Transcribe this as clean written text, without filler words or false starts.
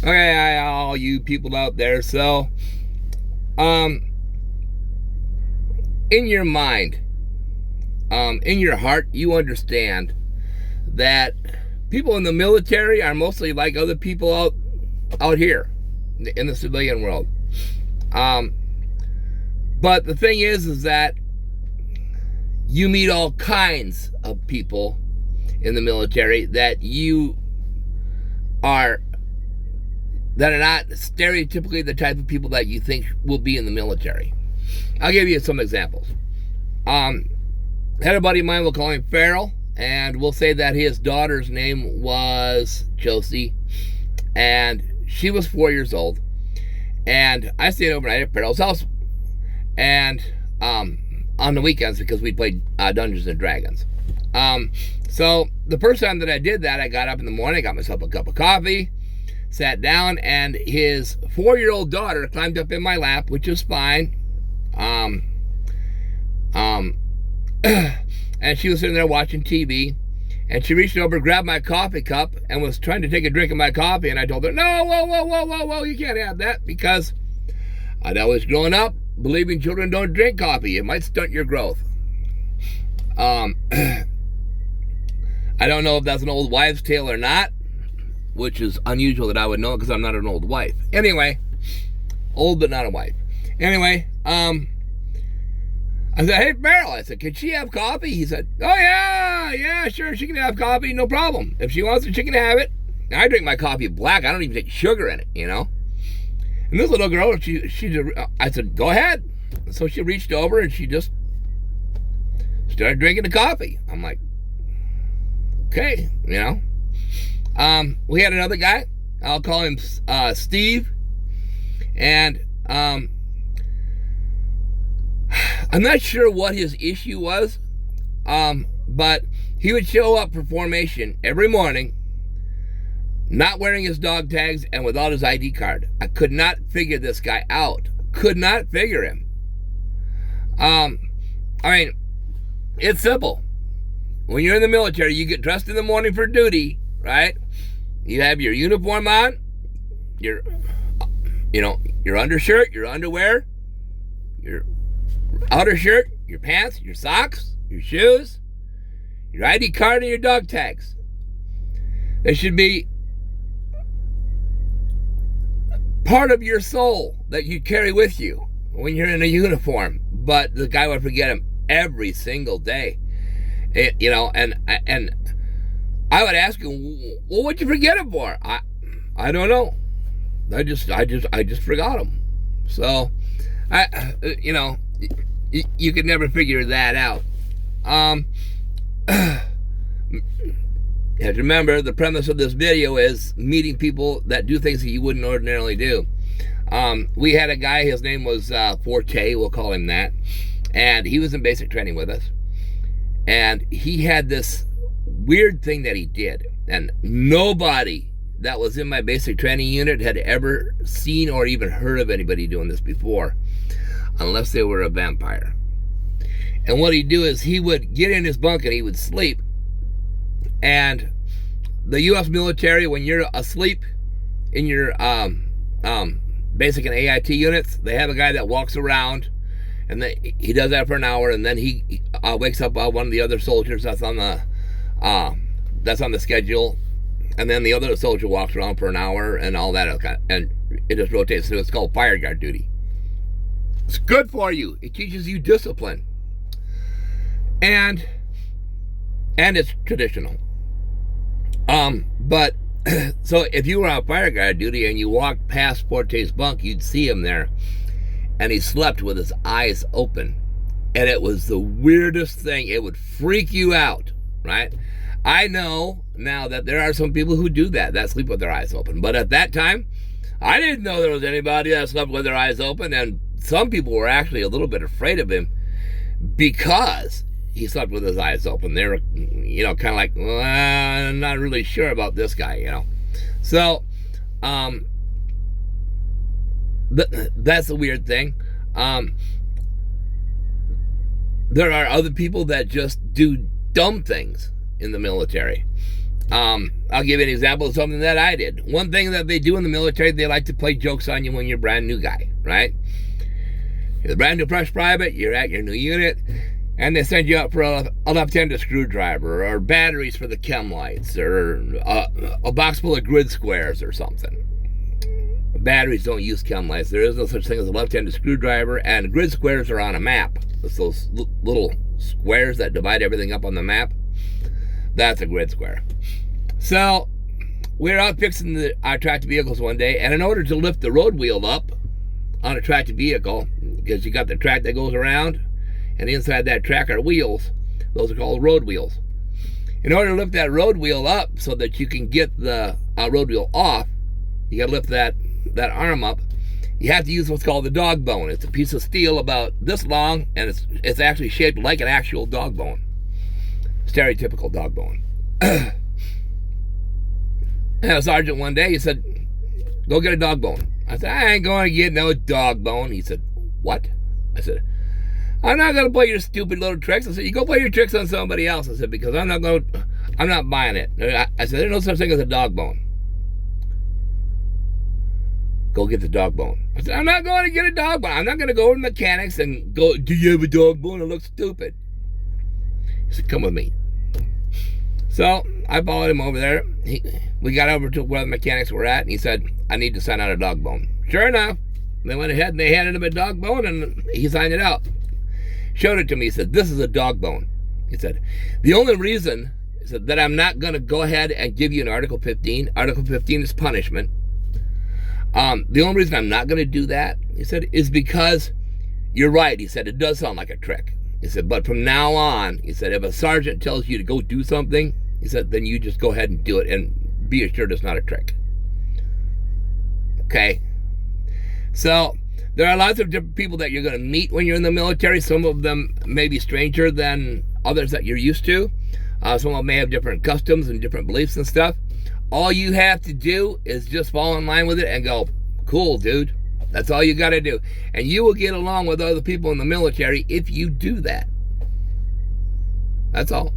Okay, all you people out there. So, um, in your mind, in your heart, you understand that people in the military are mostly like other people out here in the civilian world. Um, but the thing is that you meet all kinds of people in the military are that are not stereotypically the type of people that you think will be in the military. I'll give you some examples. Um, had a buddy of mine, we'll call him Farrell, and we'll say that his daughter's name was Josie, and she was 4 years old. And I stayed overnight at Farrell's house, and on the weekends because we played Dungeons and Dragons. So the first time that I did that, I got up in the morning, got myself a cup of coffee, sat down, and his 4-year-old daughter climbed up in my lap, which is fine. And she was sitting there watching TV, and she reached over, grabbed my coffee cup, and was trying to take a drink of my coffee, and I told her, no, whoa, you can't have that, because I'd always grown up believing children don't drink coffee. It might stunt your growth. I don't know if that's an old wives' tale or not, which is unusual that I would know because I'm not an old wife. Anyway, old but not a wife. Anyway, I said, hey, Farrell, I said, can she have coffee? He said, oh, yeah, sure, she can have coffee, no problem. If she wants it, she can have it. I drink my coffee black. I don't even take sugar in it, you know. And this little girl, I said, go ahead. So she reached over and she just started drinking the coffee. I'm like, okay, you know. We had another guy. I'll call him Steve. And I'm not sure what his issue was, but he would show up for formation every morning, not wearing his dog tags and without his ID card. I could not figure this guy out. Could not figure him. I mean, it's simple. When you're in the military, you get dressed in the morning for duty, right? You have your uniform on, your undershirt, your underwear, your outer shirt, your pants, your socks, your shoes, your ID card, and your dog tags. They should be part of your soul that you carry with you when you're in a uniform. But the guy would forget them every single day. And I would ask him, well, what'd you forget him for? I don't know. I just forgot him. So, you could never figure that out. You have to remember, the premise of this video is meeting people that do things that you wouldn't ordinarily do. We had a guy, his name was Forte, we'll call him that, and he was in basic training with us. And he had this weird thing that he did, and nobody that was in my basic training unit had ever seen or even heard of anybody doing this before, unless they were a vampire. And what he'd do is he would get in his bunk and he would sleep. And the U.S. military, when you're asleep in your basic and AIT units, they have a guy that walks around, and he does that for an hour, and then he wakes up one of the other soldiers that's on the schedule, and then the other soldier walks around for an hour and all that, and it just rotates. So it's called fire guard duty. It's good for you. It teaches you discipline, and it's traditional. But so if you were on fire guard duty and you walked past Forte's bunk, you'd see him there, and he slept with his eyes open, and it was the weirdest thing. It would freak you out, right? I know now that there are some people who do that sleep with their eyes open, but at that time, I didn't know there was anybody that slept with their eyes open, and some people were actually a little bit afraid of him because he slept with his eyes open. They were, kind of like, well, I'm not really sure about this guy, So, that's the weird thing. There are other people that just do dumb things in the military. I'll give you an example of something that I did. One thing that they do in the military, they like to play jokes on you when you're a brand new guy, right? You're a brand new fresh private, you're at your new unit, and they send you out for a left-handed screwdriver or batteries for the chem lights or a box full of grid squares or something. Batteries don't use chem lights. There is no such thing as a left-handed screwdriver, and grid squares are on a map. It's those little squares that divide everything up on the map. That's a grid square. So we're out fixing our tractor vehicles one day, and in order to lift the road wheel up on a tractor vehicle, because you got the track that goes around, and inside that track are wheels. Those are called road wheels. In order to lift that road wheel up so that you can get the road wheel off, you got to lift that arm up. You have to use what's called the dog bone. It's a piece of steel about this long, and it's actually shaped like an actual dog bone. Stereotypical dog bone. And a sergeant one day, he said, go get a dog bone. I said, I ain't going to get no dog bone. He said, what? I said, I'm not going to play your stupid little tricks. I said, you go play your tricks on somebody else. I said, because I'm not buying it. I said, there's no such thing as a dog bone. Go get the dog bone. I said, I'm not going to get a dog bone. I'm not going to go to mechanics and go, do you have a dog bone? It looks stupid. He said, come with me. So I followed him over there. We got over to where the mechanics were at, and he said, I need to sign out a dog bone. Sure enough, they went ahead and they handed him a dog bone, and he signed it out. Showed it to me. He said, this is a dog bone. He said, the only reason that I'm not going to go ahead and give you an Article 15, Article 15 is punishment. The only reason I'm not going to do that, he said, is because you're right. He said, it does sound like a trick. He said, but from now on, he said, if a sergeant tells you to go do something, he said, then you just go ahead and do it and be assured it's not a trick. Okay? So there are lots of different people that you're going to meet when you're in the military. Some of them may be stranger than others that you're used to. Some of them may have different customs and different beliefs and stuff. All you have to do is just fall in line with it and go, cool, dude. That's all you got to do. And you will get along with other people in the military if you do that. That's all.